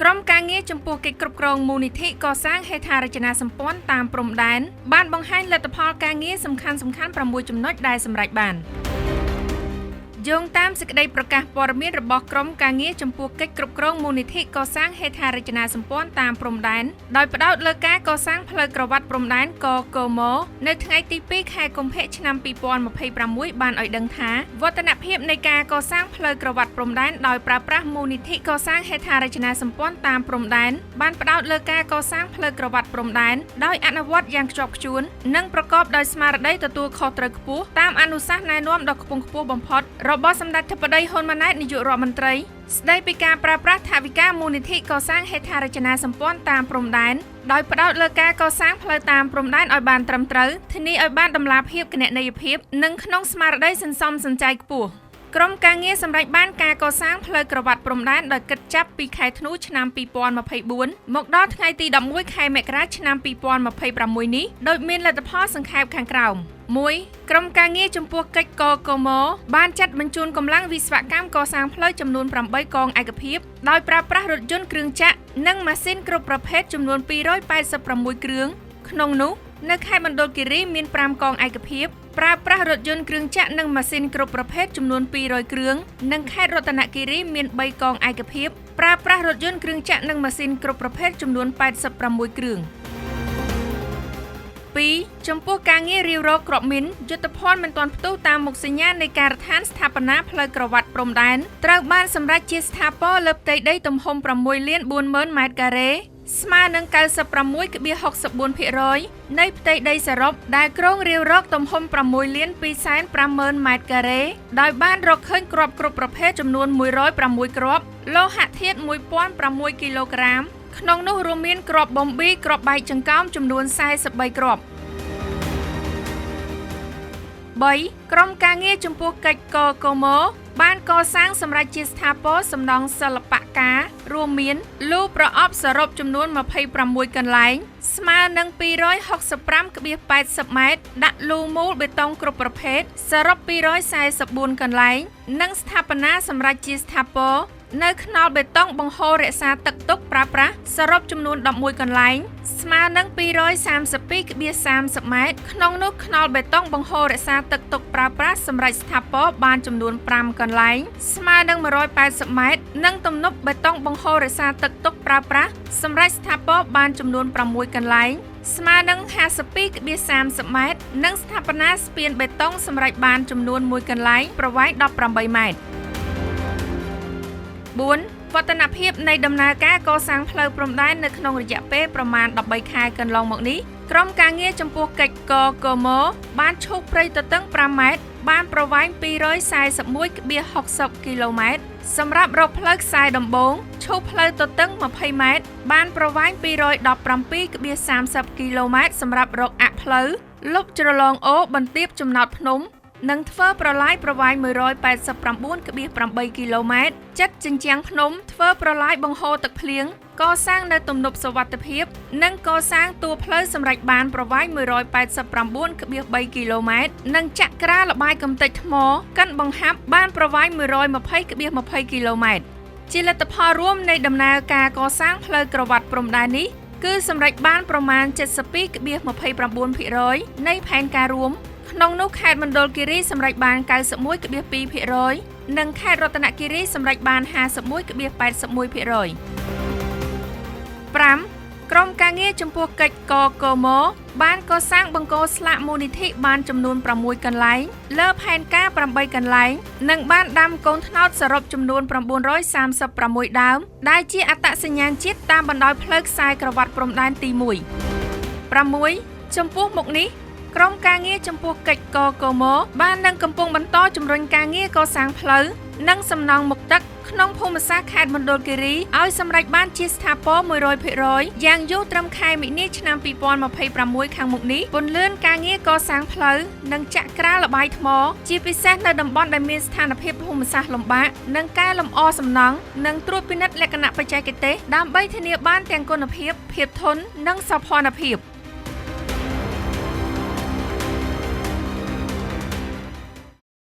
ក្រុមការងារចំពោះកិច្ចគ្រប់គ្រងមូលនិធិកសាងហេដ្ឋារចនាសម្ព័ន្ធតាមព្រំដែនបានបង្ហាញលទ្ធផលការងារសំខាន់ៗ6ចំណុចដែលសម្រេចបានយោងតាមសេចក្តីប្រកាសព័ត៌មានរបស់ក្រុមការងារចំពោះកិច្ចគ្រប់គ្រងមូលនិធិកសាងហេដ្ឋារចនាសម្ព័ន្ធតាមព្រំដែនដោយផ្ដោតលើការកសាងផ្លូវក្រវ៉ាត់ព្រំដែនកកមនៅថ្ងៃទី2ខែកុម្ភៈឆ្នាំ2026បានឲ្យដឹងថាវឌ្ឍនភាពនៃការកសាងផ្លូវក្រវ៉ាត់ព្រំដែនដោយប្រើប្រាស់មូលនិធិកសាងហេដ្ឋារចនាសម្ព័ន្ធតាមព្រំដែនបានផ្ដោតលើការកសាងផ្លូវក្រវ៉ាត់ព្រំដែនដោយអនុវត្តយ៉ាងខ្ជាប់ខ្ជួននិងប្រកបដោយស្មារតីទទួលខុសត្រូវខ្ពស់តាមអនុសាសន៍ណែនាំដ៏ខ្ពង់ខ្ពស់បំផុតរបស់សម្ដេចធិបតីហ៊ុនម៉ាណែតនាយករដ្ឋមន្ត្រីស្ដីពីការប្រើប្រាស់ថវិកាមូលនិធិកសាងហេដ្ឋារចនាសម្ព័ន្ធតាមព្រំដែនដោយផ្ដោតលើការកសាងផ្លូវតាមព្រំដែនឲ្យបានត្រឹមត្រូវធានាឲ្យបានតម្លាភាពគណនេយ្យភាពនិងក្នុងស្មារតីសន្សំសំចៃខ្ពស់ក្រុមការងារសម្រេចបានការកសាងផ្លូវក្រវ៉ាត់ព្រំដែនដោយគិតចាប់ពីខែធ្នូឆ្នាំ2024មកដល់ថ្ងៃទី11ខែមករាឆ្នាំ2026នេះដោយមានលទ្ធផលសង្ខេបខាងក្រោម1ក្រុមការងារចំពោះកិច្ចកកមបានចាត់បញ្ជូនកម្លាំងវិស្វកម្មកសាងផ្លូវចំនួន8កងឯកភាពដោយប្រើប្រាស់រថយន្តគ្រឿងចក្រនិងម៉ាស៊ីនគ្រប់ប្រភេទចំនួន286គ្រឿងក្នុងនោះនៅខេត្តមណ្ឌលគិរីមាន5កងឯកភាពប្រើប្រាស់រថយន្តគ្រឿងចក្រនិងម៉ាស៊ីនគ្រប់ប្រភេទចំនួន200គ្រឿងនិងខេត្តរតនគិរីមាន3កងឯកភាពប្រើប្រាស់រថយន្តគ្រឿងចក្រនិងម៉ាស៊ីនគ្រប់ប្រភេទចំនួន86គ្រឿង2ចំពោះការងាររាវរកគ្រាប់មីនយុទ្ធភ័ណ្ឌមិនទាន់ផ្ទុះតាមមុខសញ្ញានៃការដ្ឋានស្ថាបនាផ្លូវក្រវ៉ាត់ព្រំដែនត្រូវបានសម្រេចជាស្ថាពរលើផ្ទៃដីទំហំ6,40,000 ម៉ែត្រការ៉េស្មើនឹង 96.64% នៃផ្ទៃដីសរុបដែលក្រុងរាវរកទំហំ6,250,000 ម៉ែត្រការ៉េដោយបានរកឃើញគ្រាប់គ្រប់ប្រភេទចំនួន106គ្រាប់លោហៈធាតុ 1,006 គីឡូក្រាមក្នុងនោះរួមមានគ្រាប់បំប៊ីគ្រាប់បែកចង្កោមចំនួន43គ្រាប់3ក្រុមការងារចំពោះកិច្ចកកមបានកសាងសម្រាប់ជាស្ថាពរសំណង់សិល្បការរួមមានលូប្រអប់សរុបចំនួន26កន្លែងស្មើនឹង 265.80 ម៉ែត្រដាក់លូមូលបេតុងគ្រប់ប្រភេទសរុប244កន្លែងនិងស្ថាបនាសម្រាប់ជាស្ថាពរនៅថ្នល់បេតុងបង្ហូររក្សាទឹកទុកប្រើប្រាស់សរុបចំនួន11កន្លែងស្មើនឹង 232.30 ម៉ែត្រក្នុងនោះថ្នល់បេតុងបង្ហូររក្សាទឹកទុកប្រើប្រាស់សម្រាប់ស្ថាពរបានចំនួន5កន្លែងស្មើនឹង180ម៉ែត្រនិងទំនប់បេតុងបង្ហូររក្សាទឹកទុកប្រើប្រាស់សម្រាប់ស្ថាពរបានចំនួន6កន្លែងស្មើនឹង 52.30 ម៉ែត្រនិងស្ថាបនាស្ពានបេតុងសម្រាប់បានចំនួន1កន្លែងប្រវែង18ម៉ែត្រ4វឌ្ឍនភាពនៃដំណើរការកសាងផ្លូវព្រំដែននៅក្នុងរយៈពេលប្រមាណ13ខែកន្លងមកនេះក្រុមការងារចំពោះកិច្ចកកមបានឈូសព្រៃទទឹង5ម៉ែត្របានប្រវែង 241.60 គីឡូម៉ែត្រសម្រាប់រកផ្លូវខ្សែដំបូងឈូសផ្លូវទទឹង20ម៉ែត្របានប្រវែង 217.30 គីឡូម៉ែត្រសម្រាប់រកអាក់ផ្លូវលុបជ្រលងអូរបន្ទាបចំណោតភ្នំនិងធ្វើប្រឡាយប្រវែង 189.8 គីឡូម៉ែត្រចិត្តជញ្ជាំងភ្នំធ្វើប្រឡាយបង្ហូរទឹកភ្លៀងកសាងនៅទំនប់សុវត្ថិភាពនិងកសាងតួផ្លូវសម្រាប់បានប្រវែង 189.3 គីឡូម៉ែត្រនិងចក្រាលបាយកំទេចថ្មកិនបង្ហាប់បានប្រវែង 120.20 គីឡូម៉ែត្រជាលទ្ធផលរួមនៃដំណើរការកសាងផ្លូវក្រវ៉ាត់ព្រំដែននេះគឺសម្រេចបានប្រមាណ 72.29% នៃផែនការរួមក្នុងនោះខេត្តមណ្ឌលគិរីសម្រេចបាន 91.2% និងខេត្តរតនគិរីសម្រេចបាន 51.81% 5ក្រុមការងារចំពោះកិច្ចកកមបានកសាងបង្គោលស្លាកមូលនិធិបានចំនួន6កន្លែងលើផែនការ8កន្លែងនិងបានដាំកូនត្នោតសរុបចំនួន936ដើមដែលជាអត្តសញ្ញាណជាតិតាមបណ្ដោយផ្លូវខ្សែក្រវ៉ាត់ព្រំដែនទី1 6ចំពោះមុខនេះក្រុមការងារចំពោះកិច្ចកកមបាននឹងកំពុងបន្តជំរុញការងារកសាងផ្លូវនិងសំណង់មុខទឹកក្នុងភូមិសាស្ត្រខេត្តមណ្ឌលគិរីឲ្យសម្រេចបានជាស្ថាពរ 100% យ៉ាងយូរត្រឹមខែមីនាឆ្នាំ2026ខាងមុខនេះពន្លឿនការងារកសាងផ្លូវនិងចក្រាលបាយថ្មជាពិសេសនៅតំបន់ដែលមានស្ថានភាពភូមិសាស្ត្រលំបាកនិងកែលម្អសំណង់និងត្រួតពិនិត្យលក្ខណៈបច្ចេកទេសដើម្បីធានាបានទាំងគុណភាពភាពធន់និងសោភ័ណភាព